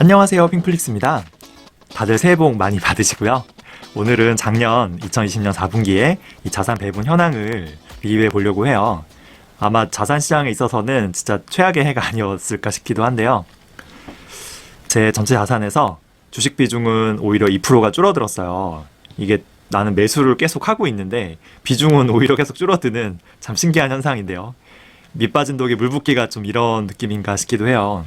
안녕하세요, 핑플릭스입니다. 다들 새해 복 많이 받으시고요. 오늘은 작년 2020년 4분기에 이 자산 배분 현황을 비교해 보려고 해요. 아마 자산 시장에 있어서는 진짜 최악의 해가 아니었을까 싶기도 한데요. 제 전체 자산에서 주식 비중은 오히려 2%가 줄어들었어요. 이게 나는 매수를 계속 하고 있는데 비중은 오히려 계속 줄어드는 참 신기한 현상인데요. 밑 빠진 독에 물 붓기가 좀 이런 느낌인가 싶기도 해요.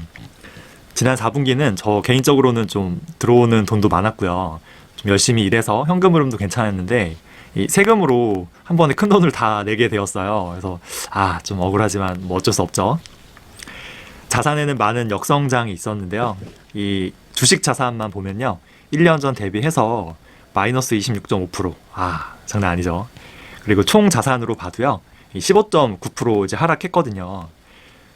지난 4분기는 저 개인적으로는 좀 들어오는 돈도 많았고요. 좀 열심히 일해서 현금 흐름도 괜찮았는데 이 세금으로 한 번에 큰 돈을 다 내게 되었어요. 그래서 좀 억울하지만 뭐 어쩔 수 없죠. 자산에는 많은 역성장이 있었는데요. 이 주식 자산만 보면요. 1년 전 대비해서 마이너스 26.5%. 장난 아니죠. 그리고 총 자산으로 봐도요. 15.9% 이제 하락했거든요.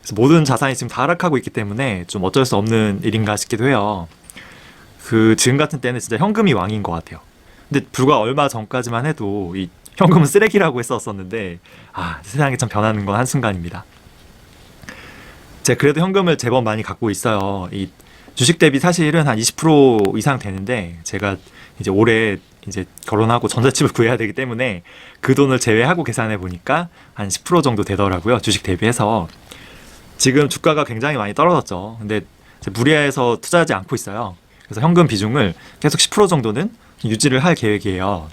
그래서 모든 자산이 지금 다 하락하고 있기 때문에 좀 어쩔 수 없는 일인가 싶기도 해요. 지금 같은 때는 진짜 현금이 왕인 것 같아요. 근데 불과 얼마 전까지만 해도 이 현금은 쓰레기라고 했었는데 세상이 참 변하는 건 한순간입니다. 제가 그래도 현금을 제법 많이 갖고 있어요. 이 주식 대비 사실은 한 20% 이상 되는데 제가 이제 올해 이제 결혼하고 전셋집을 구해야 되기 때문에 그 돈을 제외하고 계산해 보니까 한 10% 정도 되더라고요. 주식 대비해서. 지금 주가가 굉장히 많이 떨어졌죠. 근데 무리해서 투자하지 않고 있어요. 그래서 현금 비중을 계속 10% 정도는 유지를 할 계획이에요.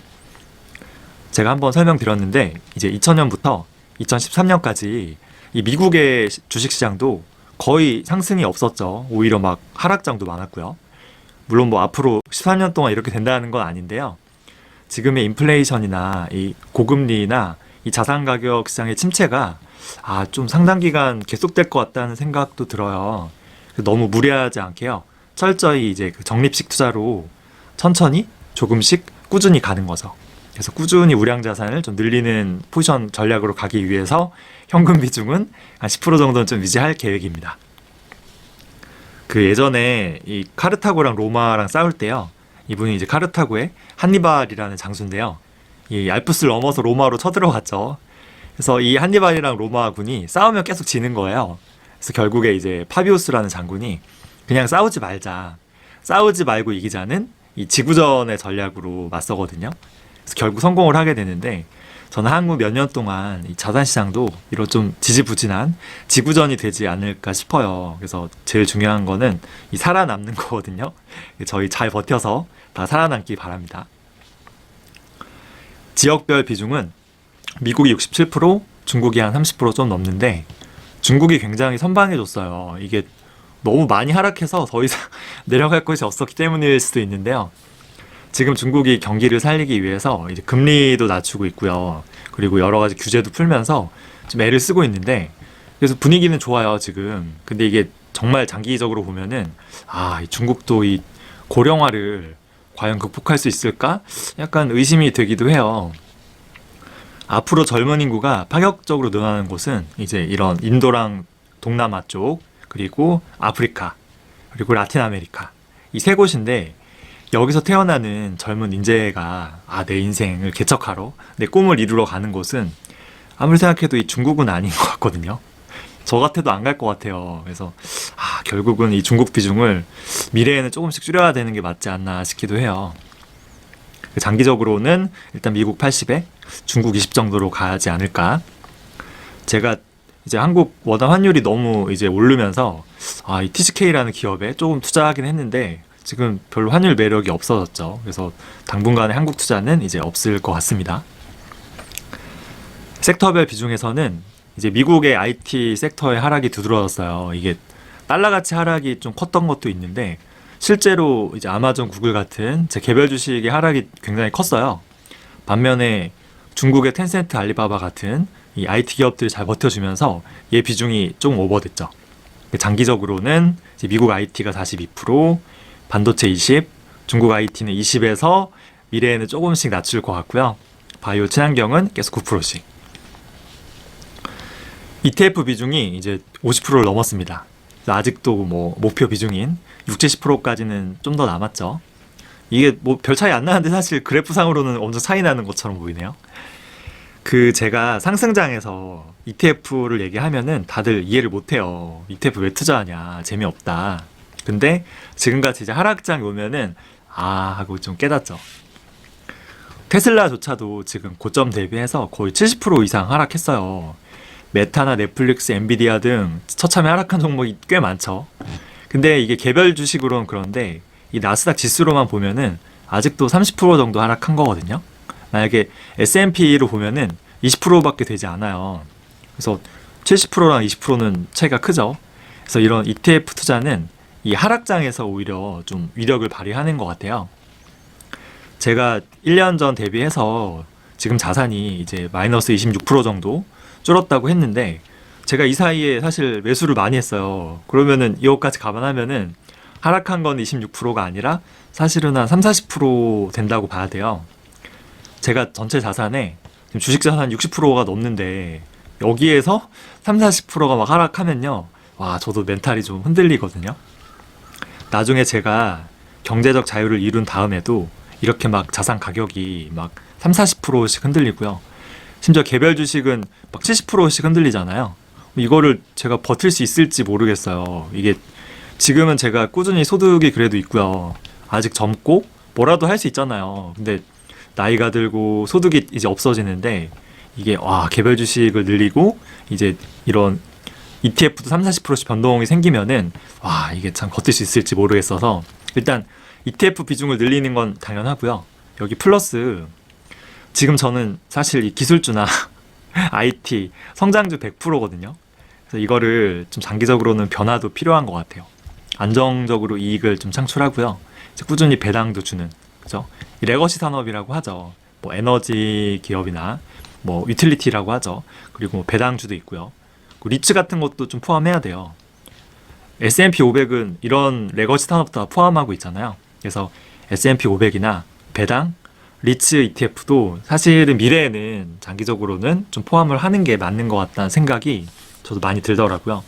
제가 한번 설명드렸는데 이제 2000년부터 2013년까지 이 미국의 주식시장도 거의 상승이 없었죠. 오히려 막 하락장도 많았고요. 물론 뭐 앞으로 13년 동안 이렇게 된다는 건 아닌데요. 지금의 인플레이션이나 이 고금리나 이 자산 가격 시장의 침체가 좀 상당 기간 계속될 것 같다는 생각도 들어요. 너무 무리하지 않게요. 철저히 이제 그 적립식 투자로 천천히 조금씩 꾸준히 가는 거죠. 그래서 꾸준히 우량 자산을 좀 늘리는 포지션 전략으로 가기 위해서 현금 비중은 한 10% 정도는 좀 유지할 계획입니다. 예전에 이 카르타고랑 로마랑 싸울 때요. 이분이 이제 카르타고의 한니발이라는 장수인데요. 이 알프스를 넘어서 로마로 쳐들어갔죠. 그래서 이 한니발이랑 로마군이 싸우면 계속 지는 거예요. 그래서 결국에 이제 파비우스라는 장군이 그냥 싸우지 말자. 싸우지 말고 이기자는 이 지구전의 전략으로 맞서거든요. 그래서 결국 성공을 하게 되는데 저는 한국 몇 년 동안 이 자산시장도 이런 좀 지지부진한 지구전이 되지 않을까 싶어요. 그래서 제일 중요한 거는 이 살아남는 거거든요. 저희 잘 버텨서 다 살아남기 바랍니다. 지역별 비중은 미국이 67%, 중국이 한 30% 좀 넘는데 중국이 굉장히 선방해줬어요. 이게 너무 많이 하락해서 더 이상 내려갈 것이 없었기 때문일 수도 있는데요. 지금 중국이 경기를 살리기 위해서 이제 금리도 낮추고 있고요. 그리고 여러 가지 규제도 풀면서 좀 애를 쓰고 있는데 그래서 분위기는 좋아요, 지금. 근데 이게 정말 장기적으로 보면은 이 중국도 이 고령화를 과연 극복할 수 있을까? 약간 의심이 되기도 해요. 앞으로 젊은 인구가 파격적으로 늘어나는 곳은 이제 이런 인도랑 동남아 쪽, 그리고 아프리카, 그리고 라틴 아메리카 이 세 곳인데 여기서 태어나는 젊은 인재가 내 인생을 개척하러 내 꿈을 이루러 가는 곳은 아무리 생각해도 이 중국은 아닌 것 같거든요. 저 같아도 안 갈 것 같아요. 그래서 결국은 이 중국 비중을 미래에는 조금씩 줄여야 되는 게 맞지 않나 싶기도 해요. 장기적으로는 일단 미국 80에 중국 20 정도로 가지 않을까. 제가 이제 한국 원화 환율이 너무 이제 오르면서 이 TCK라는 기업에 조금 투자하긴 했는데 지금 별로 환율 매력이 없어졌죠. 그래서 당분간의 한국 투자는 이제 없을 것 같습니다. 섹터별 비중에서는 이제 미국의 IT 섹터의 하락이 두드러졌어요. 이게 달러가치 하락이 좀 컸던 것도 있는데 실제로 이제 아마존, 구글 같은 제 개별 주식의 하락이 굉장히 컸어요. 반면에 중국의 텐센트, 알리바바 같은 이 IT 기업들이 잘 버텨주면서 얘 비중이 좀 오버됐죠. 장기적으로는 이제 미국 IT가 42%, 반도체 20, 중국 IT는 20에서 미래에는 조금씩 낮출 것 같고요. 바이오 친환경은 계속 9%씩. ETF 비중이 이제 50%를 넘었습니다. 아직도 뭐 목표 비중인 60, 70%까지는 좀 더 남았죠. 이게 뭐 별 차이 안 나는데 사실 그래프상으로는 엄청 차이 나는 것처럼 보이네요. 제가 상승장에서 ETF를 얘기하면은 다들 이해를 못해요. ETF 왜 투자하냐, 재미없다. 근데 지금같이 이제 하락장이 오면은 아 하고 좀 깨닫죠. 테슬라조차도 지금 고점 대비해서 거의 70% 이상 하락했어요. 메타나 넷플릭스, 엔비디아 등 처참히 하락한 종목이 꽤 많죠. 근데 이게 개별 주식으로는 그런데 이 나스닥 지수로만 보면은 아직도 30% 정도 하락한 거거든요. 만약에 S&P로 보면은 20%밖에 되지 않아요. 그래서 70%랑 20%는 차이가 크죠. 그래서 이런 ETF 투자는 이 하락장에서 오히려 좀 위력을 발휘하는 것 같아요. 제가 1년 전 대비해서 지금 자산이 이제 마이너스 26% 정도 줄었다고 했는데 제가 이 사이에 사실 매수를 많이 했어요. 그러면은 이것까지 감안하면은 하락한 건 26%가 아니라 사실은 한 3, 40% 된다고 봐야 돼요. 제가 전체 자산에 지금 주식 자산 60%가 넘는데 여기에서 3, 40%가 막 하락하면요. 와, 저도 멘탈이 좀 흔들리거든요. 나중에 제가 경제적 자유를 이룬 다음에도 이렇게 막 자산 가격이 막 3, 40%씩 흔들리고요. 심지어 개별 주식은 막 70%씩 흔들리잖아요. 이거를 제가 버틸 수 있을지 모르겠어요. 이게 지금은 제가 꾸준히 소득이 그래도 있고요. 아직 젊고 뭐라도 할 수 있잖아요. 근데 나이가 들고 소득이 이제 없어지는데 이게 와 개별 주식을 늘리고 이제 이런 ETF도 3, 40%씩 변동이 생기면은 와 이게 참 버틸 수 있을지 모르겠어서 일단 ETF 비중을 늘리는 건 당연하고요. 여기 플러스 지금 저는 사실 이 기술주나 IT 성장주 100%거든요. 그래서 이거를 좀 장기적으로는 변화도 필요한 것 같아요. 안정적으로 이익을 좀 창출하고요. 이제 꾸준히 배당도 주는 그죠? 이 레거시 산업이라고 하죠. 뭐 에너지 기업이나 뭐 유틸리티라고 하죠. 그리고 뭐 배당주도 있고요. 리츠 같은 것도 좀 포함해야 돼요. S&P 500은 이런 레거시 산업도 다 포함하고 있잖아요. 그래서 S&P 500이나 배당, 리츠 ETF도 사실은 미래에는 장기적으로는 좀 포함을 하는 게 맞는 것 같다는 생각이 저도 많이 들더라고요.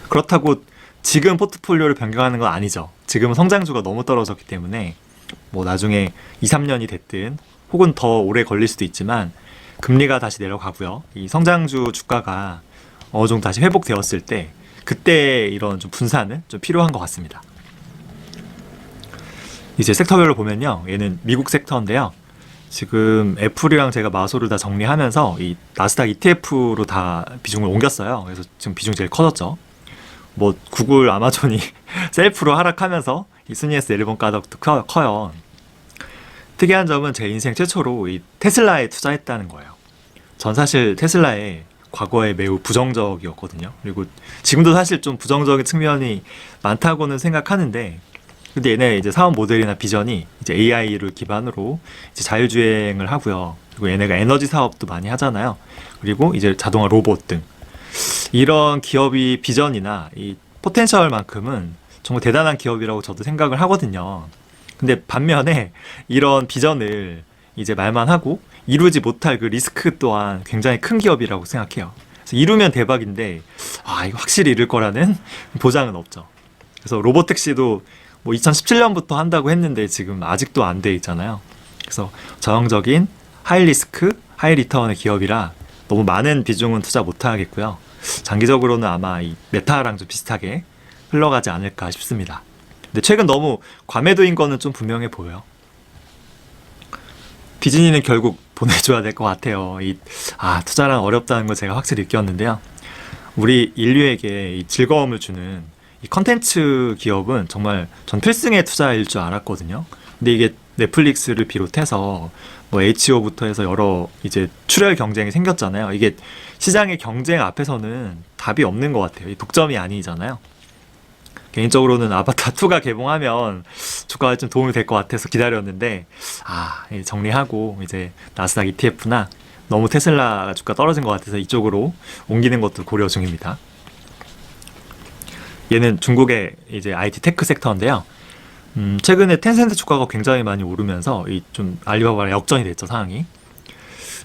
그렇다고 지금 포트폴리오를 변경하는 건 아니죠. 지금은 성장주가 너무 떨어졌기 때문에 뭐 나중에 2, 3년이 됐든 혹은 더 오래 걸릴 수도 있지만 금리가 다시 내려가고요. 이 성장주 주가가 어느 정도 다시 회복되었을 때 그때 이런 좀 분산은 좀 필요한 것 같습니다. 이제 섹터별로 보면요. 얘는 미국 섹터인데요. 지금 애플이랑 제가 마소를 다 정리하면서 이 나스닥 ETF로 다 비중을 옮겼어요. 그래서 지금 비중이 제일 커졌죠. 뭐 구글, 아마존이 셀프로 하락하면서 이 순위에서 내려본 까닭도 커요. 특이한 점은 제 인생 최초로 이 테슬라에 투자했다는 거예요. 전 사실 테슬라에 과거에 매우 부정적이었거든요. 그리고 지금도 사실 좀 부정적인 측면이 많다고는 생각하는데 근데 얘네 이제 사업 모델이나 비전이 이제 AI를 기반으로 이제 자율주행을 하고요. 그리고 얘네가 에너지 사업도 많이 하잖아요. 그리고 이제 자동화 로봇 등 이런 기업이 비전이나 이 포텐셜만큼은 정말 대단한 기업이라고 저도 생각을 하거든요. 근데 반면에 이런 비전을 이제 말만 하고 이루지 못할 그 리스크 또한 굉장히 큰 기업이라고 생각해요. 그래서 이루면 대박인데 이거 확실히 이룰 거라는 보장은 없죠. 그래서 로보택시도 뭐 2017년부터 한다고 했는데 지금 아직도 안 돼 있잖아요. 그래서 저항적인 하이 리스크, 하이 리턴의 기업이라 너무 많은 비중은 투자 못 하겠고요. 장기적으로는 아마 이 메타랑 좀 비슷하게 흘러가지 않을까 싶습니다. 근데 최근 너무 과매도인 거는 좀 분명해 보여요. 디즈니는 결국 보내줘야 될 것 같아요. 투자란 어렵다는 거 제가 확실히 느꼈는데요. 우리 인류에게 이 즐거움을 주는 이 컨텐츠 기업은 정말 전 필승의 투자일 줄 알았거든요. 근데 이게 넷플릭스를 비롯해서 뭐 HBO부터 해서 여러 이제 출혈 경쟁이 생겼잖아요. 이게 시장의 경쟁 앞에서는 답이 없는 것 같아요. 이 독점이 아니잖아요. 개인적으로는 아바타 2가 개봉하면 주가에 좀 도움이 될 것 같아서 기다렸는데 정리하고 이제 나스닥 ETF나 너무 테슬라 주가 떨어진 것 같아서 이쪽으로 옮기는 것도 고려 중입니다. 얘는 중국의 이제 IT 테크 섹터인데요. 최근에 텐센트 주가가 굉장히 많이 오르면서 이 좀 알리바바랑 역전이 됐죠, 상황이.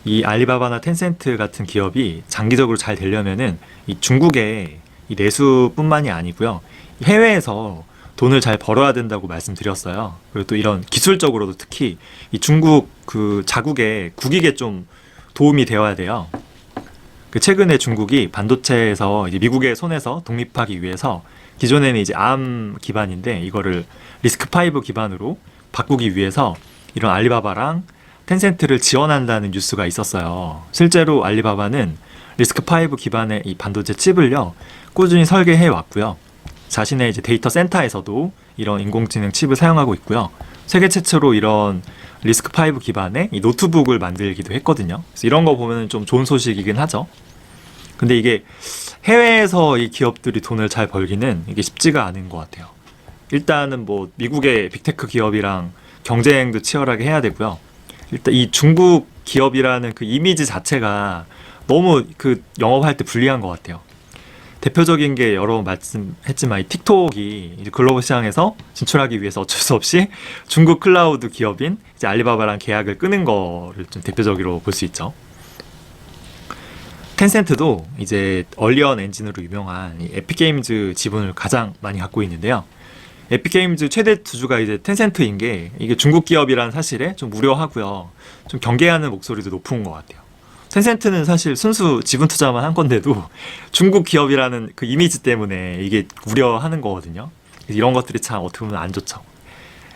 이 알리바바나 텐센트 같은 기업이 장기적으로 잘 되려면은 이 중국의 이 내수뿐만이 아니고요. 해외에서 돈을 잘 벌어야 된다고 말씀드렸어요. 그리고 또 이런 기술적으로도 특히 이 중국 그 자국의 국익에 좀 도움이 되어야 돼요. 최근에 중국이 반도체에서 이제 미국의 손에서 독립하기 위해서 기존에는 이제 ARM 기반인데 이거를 리스크5 기반으로 바꾸기 위해서 이런 알리바바랑 텐센트를 지원한다는 뉴스가 있었어요. 실제로 알리바바는 리스크5 기반의 이 반도체 칩을요, 꾸준히 설계해 왔고요. 자신의 이제 데이터 센터에서도 이런 인공지능 칩을 사용하고 있고요. 세계 최초로 이런 리스크5 기반의 이 노트북을 만들기도 했거든요. 그래서 이런 거 보면 좀 좋은 소식이긴 하죠. 근데 이게 해외에서 이 기업들이 돈을 잘 벌기는 이게 쉽지가 않은 것 같아요. 일단은 뭐 미국의 빅테크 기업이랑 경쟁도 치열하게 해야 되고요. 일단 이 중국 기업이라는 그 이미지 자체가 너무 그 영업할 때 불리한 것 같아요. 대표적인 게 여러 번 말씀했지만 이 틱톡이 이제 글로벌 시장에서 진출하기 위해서 어쩔 수 없이 중국 클라우드 기업인 이제 알리바바랑 계약을 끊은 거를 좀 대표적으로 볼 수 있죠. 텐센트도 이제 얼리언 엔진으로 유명한 이 에픽게임즈 지분을 가장 많이 갖고 있는데요. 에픽게임즈 최대 주주가 이제 텐센트인 게 이게 중국 기업이라는 사실에 좀 우려하고요. 좀 경계하는 목소리도 높은 것 같아요. 텐센트는 사실 순수 지분 투자만 한 건데도 중국 기업이라는 그 이미지 때문에 이게 우려하는 거거든요. 이런 것들이 참 어떻게 보면 안 좋죠.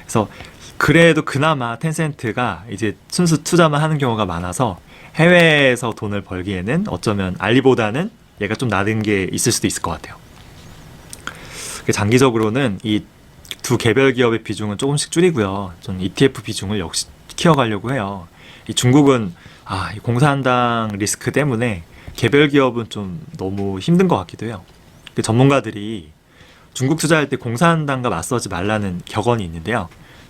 그래서 그래도 그나마 텐센트가 이제 순수 투자만 하는 경우가 많아서 해외에서 돈을 벌기에는 어쩌면 알리보다는 얘가 좀 낮은 게 있을 수도 있을 것 같아요. 장기적으로는 이 두 개별 기업의 비중은 조금씩 줄이고요. 전 ETF 비중을 역시 키워가려고 해요. 이 중국은 이 공산당 리스크 때문에 개별 기업은 좀 너무 힘든 것 같기도 해요. 전문가들이 중국 투자할 때 공산당과 맞서지 말라는 격언이 있는데요.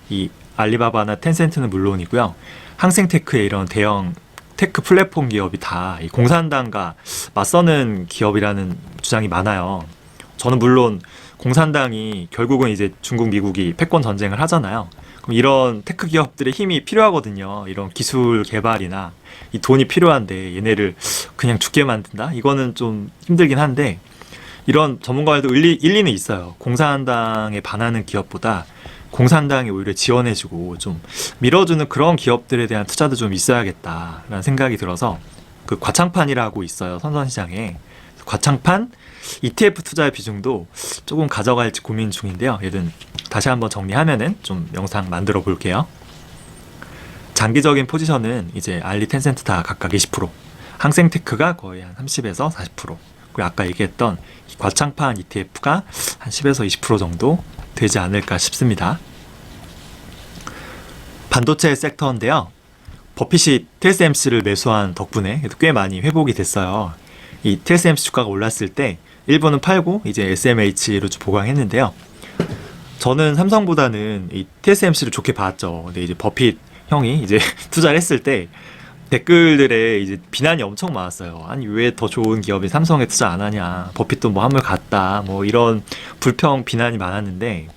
이 알리바바나 텐센트는 물론이고요. 항생테크의 이런 대형 테크 플랫폼 기업이 다 이 공산당과 맞서는 기업이라는 주장이 많아요. 저는 물론 공산당이 결국은 이제 중국, 미국이 패권 전쟁을 하잖아요. 그럼 이런 테크 기업들의 힘이 필요하거든요. 이런 기술 개발이나 이 돈이 필요한데 얘네를 그냥 죽게 만든다? 이거는 좀 힘들긴 한데 이런 전문가들도 일리는 있어요. 공산당에 반하는 기업보다 공산당이 오히려 지원해주고 좀 밀어주는 그런 기업들에 대한 투자도 좀 있어야겠다라는 생각이 들어서 그 과창판이라고 있어요. 선선시장에. 과창판 ETF 투자의 비중도 조금 가져갈지 고민 중인데요. 얘는 다시 한번 정리하면은 좀 영상 만들어 볼게요. 장기적인 포지션은 이제 알리, 텐센트 다 각각 20%, 항생테크가 거의 한 30에서 40%, 그리고 아까 얘기했던 이 과창판 ETF가 한 10에서 20% 정도 되지 않을까 싶습니다. 반도체 섹터인데요. 버핏이 TSMC를 매수한 덕분에 꽤 많이 회복이 됐어요. 이 TSMC 주가가 올랐을 때 일부는 팔고 이제 SMH로 좀 보강했는데요. 저는 삼성보다는 이 TSMC를 좋게 봤죠. 근데 이제 버핏 형이 이제 투자를 했을 때 댓글들에 이제 비난이 엄청 많았어요. 아니 왜 더 좋은 기업이 삼성에 투자 안 하냐? 버핏도 뭐 한물 갔다. 뭐 이런 불평 비난이 많았는데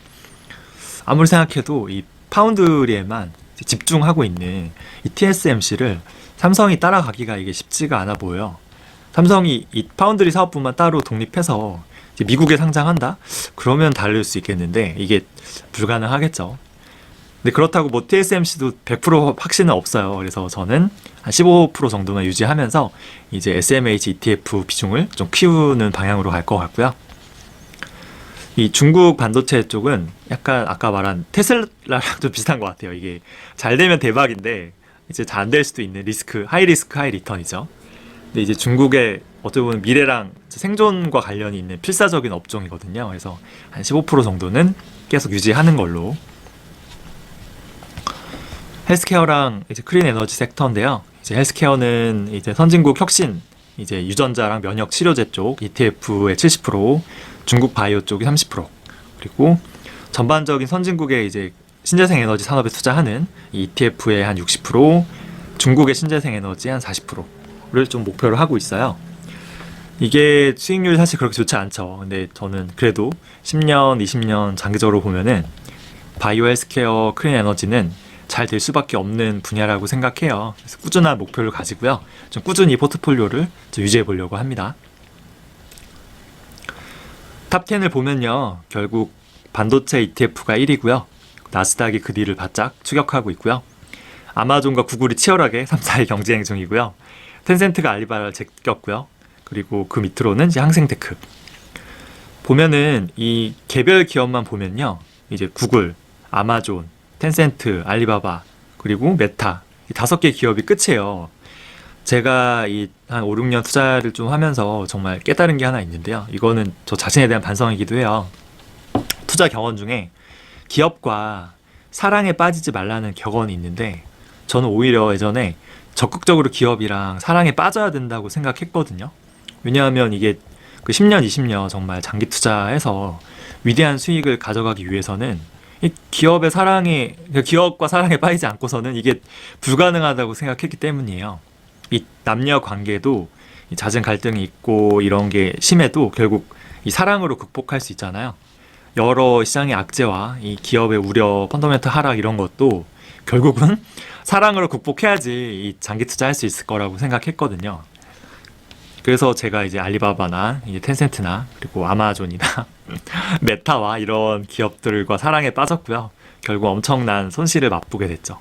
아무리 생각해도 이 파운드리에만 집중하고 있는 이 TSMC를 삼성이 따라가기가 이게 쉽지가 않아 보여요. 삼성이 이 파운드리 사업부만 따로 독립해서 이제 미국에 상장한다? 그러면 다를 수 있겠는데 이게 불가능하겠죠. 근데 그렇다고 뭐 TSMC도 100% 확신은 없어요. 그래서 저는 한 15% 정도만 유지하면서 이제 SMH ETF 비중을 좀 키우는 방향으로 갈 것 같고요. 이 중국 반도체 쪽은 약간 아까 말한 테슬라랑 좀 비슷한 것 같아요. 이게 잘 되면 대박인데 이제 잘 안 될 수도 있는 하이 리스크, 하이 리턴이죠. 근데 이제 중국의 어떻게 보면 미래랑 생존과 관련이 있는 필사적인 업종이거든요. 그래서 한 15% 정도는 계속 유지하는 걸로. 헬스케어랑 이제 클린 에너지 섹터인데요. 이제 헬스케어는 이제 선진국 혁신, 이제 유전자랑 면역 치료제 쪽 ETF의 70%, 중국 바이오 쪽이 30%, 그리고 전반적인 선진국의 이제 신재생 에너지 산업에 투자하는 ETF의 한 60%, 중국의 신재생 에너지 한 40%를 좀 목표로 하고 있어요. 이게 수익률이 사실 그렇게 좋지 않죠. 근데 저는 그래도 10년, 20년 장기적으로 보면은 바이오 헬스케어, 클린 에너지는 잘 될 수밖에 없는 분야라고 생각해요. 그래서 꾸준한 목표를 가지고요. 좀 꾸준히 포트폴리오를 좀 유지해 보려고 합니다. 탑10을 보면요. 결국 반도체 ETF가 1위고요. 나스닥이 그 뒤를 바짝 추격하고 있고요. 아마존과 구글이 치열하게 3, 4위 경쟁 중이고요. 텐센트가 알리바바를 제꼈고요. 그리고 그 밑으로는 이제 항생테크. 보면은 이 개별 기업만 보면요. 이제 구글, 아마존, 텐센트, 알리바바, 그리고 메타. 이 5개 기업이 끝이에요. 제가 이 한 5, 6년 투자를 좀 하면서 정말 깨달은 게 하나 있는데요. 이거는 저 자신에 대한 반성이기도 해요. 투자 격언 중에 기업과 사랑에 빠지지 말라는 격언이 있는데 저는 오히려 예전에 적극적으로 기업이랑 사랑에 빠져야 된다고 생각했거든요. 왜냐하면 이게 그 10년, 20년 정말 장기 투자해서 위대한 수익을 가져가기 위해서는 이 기업의 사랑에, 기업과 사랑에 빠지지 않고서는 이게 불가능하다고 생각했기 때문이에요. 이 남녀 관계도 이 잦은 갈등이 있고 이런 게 심해도 결국 이 사랑으로 극복할 수 있잖아요. 여러 시장의 악재와 이 기업의 우려, 펀더멘털 하락 이런 것도 결국은 사랑으로 극복해야지 이 장기 투자할 수 있을 거라고 생각했거든요. 그래서 제가 이제 알리바바나 이제 텐센트나 그리고 아마존이나 메타와 이런 기업들과 사랑에 빠졌고요. 결국 엄청난 손실을 맛보게 됐죠.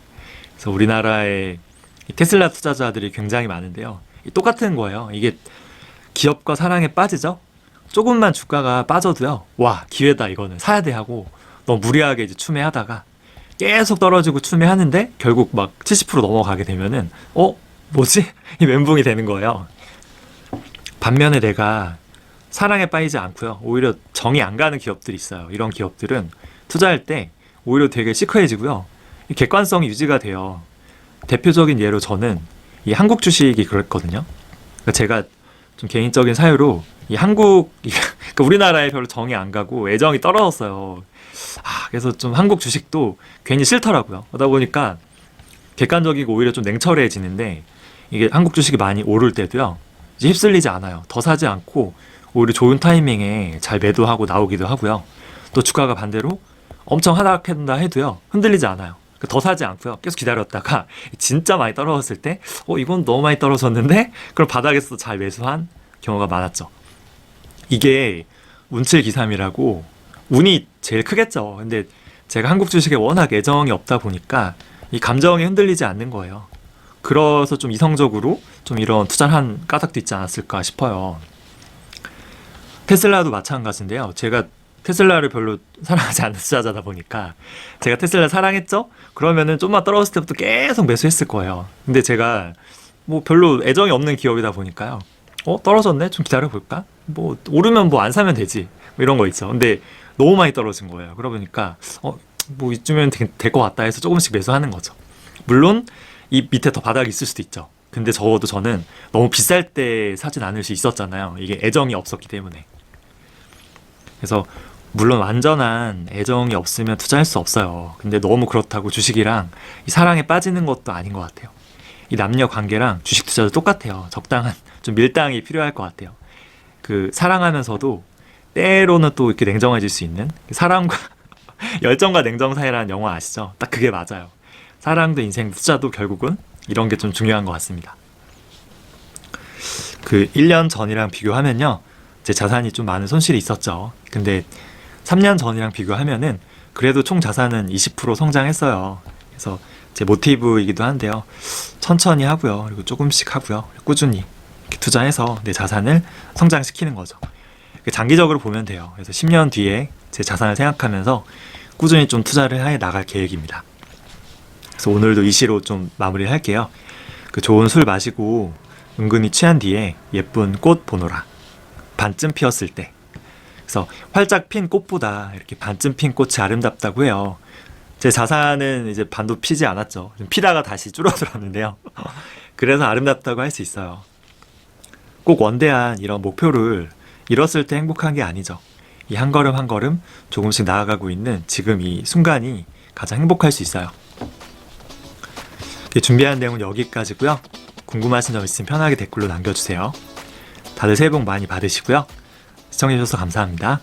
그래서 우리나라의 이 테슬라 투자자들이 굉장히 많은데요. 똑같은 거예요. 이게 기업과 사랑에 빠지죠. 조금만 주가가 빠져도요. 와, 기회다 이거는 사야 돼 하고 너무 무리하게 이제 추매하다가 계속 떨어지고 추매하는데 결국 막 70% 넘어가게 되면은 뭐지? 이 멘붕이 되는 거예요. 반면에 내가 사랑에 빠지지 않고요. 오히려 정이 안 가는 기업들이 있어요. 이런 기업들은 투자할 때 오히려 되게 시크해지고요. 이 객관성이 유지가 돼요. 대표적인 예로 저는 이 한국 주식이 그랬거든요. 그러니까 제가 좀 개인적인 사유로 이 한국, 그러니까 우리나라에 별로 정이 안 가고 애정이 떨어졌어요. 그래서 좀 한국 주식도 괜히 싫더라고요. 그러다 보니까 객관적이고 오히려 좀 냉철해지는데 이게 한국 주식이 많이 오를 때도요. 이제 휩쓸리지 않아요. 더 사지 않고 오히려 좋은 타이밍에 잘 매도하고 나오기도 하고요. 또 주가가 반대로 엄청 하락한다 해도요. 흔들리지 않아요. 더 사지 않고요. 계속 기다렸다가 진짜 많이 떨어졌을 때 이건 너무 많이 떨어졌는데 그럼 바닥에서 잘 매수한 경우가 많았죠. 이게 운칠기삼이라고 운이 제일 크겠죠. 근데 제가 한국 주식에 워낙 애정이 없다 보니까 이 감정이 흔들리지 않는 거예요. 그래서 좀 이성적으로 좀 이런 투자를 한 까닭도 있지 않았을까 싶어요. 테슬라도 마찬가지인데요. 제가 테슬라를 별로 사랑하지 않는 투자자다 보니까 제가 테슬라 사랑했죠? 그러면은 좀만 떨어졌을 때부터 계속 매수했을 거예요. 근데 제가 뭐 별로 애정이 없는 기업이다 보니까요. 떨어졌네? 좀 기다려볼까? 뭐 오르면 뭐 안 사면 되지. 뭐 이런 거 있죠. 근데 너무 많이 떨어진 거예요. 그러다 보니까 뭐 이쯤면 될 것 같다 해서 조금씩 매수하는 거죠. 물론 이 밑에 더 바닥이 있을 수도 있죠. 근데 적어도 저는 너무 비쌀 때 사진 않을 수 있었잖아요. 이게 애정이 없었기 때문에. 그래서 물론 완전한 애정이 없으면 투자할 수 없어요. 근데 너무 그렇다고 주식이랑 이 사랑에 빠지는 것도 아닌 것 같아요. 이 남녀 관계랑 주식 투자도 똑같아요. 적당한 좀 밀당이 필요할 것 같아요. 그 사랑하면서도 때로는 또 이렇게 냉정해질 수 있는 사랑과 열정과 냉정 사이라는 영화 아시죠? 딱 그게 맞아요. 사랑도 인생 투자도 결국은 이런 게 좀 중요한 것 같습니다. 그 1년 전이랑 비교하면요. 제 자산이 좀 많은 손실이 있었죠. 근데 3년 전이랑 비교하면은 그래도 총 자산은 20% 성장했어요. 그래서 제 모티브이기도 한데요. 천천히 하고요. 그리고 조금씩 하고요. 꾸준히 이렇게 투자해서 내 자산을 성장시키는 거죠. 장기적으로 보면 돼요. 그래서 10년 뒤에 제 자산을 생각하면서 꾸준히 좀 투자를 해 나갈 계획입니다. 그래서 오늘도 이 시로 좀 마무리를 할게요. 그 좋은 술 마시고 은근히 취한 뒤에 예쁜 꽃 보노라. 반쯤 피었을 때. 그래서 활짝 핀 꽃보다 이렇게 반쯤 핀 꽃이 아름답다고 해요. 제 자산은 이제 반도 피지 않았죠. 좀 피다가 다시 줄어들었는데요. 그래서 아름답다고 할 수 있어요. 꼭 원대한 이런 목표를 이뤘을 때 행복한 게 아니죠. 이 한 걸음 한 걸음 조금씩 나아가고 있는 지금 이 순간이 가장 행복할 수 있어요. 준비한 내용은 여기까지고요. 궁금하신 점 있으면 편하게 댓글로 남겨주세요. 다들 새해 복 많이 받으시고요. 시청해주셔서 감사합니다.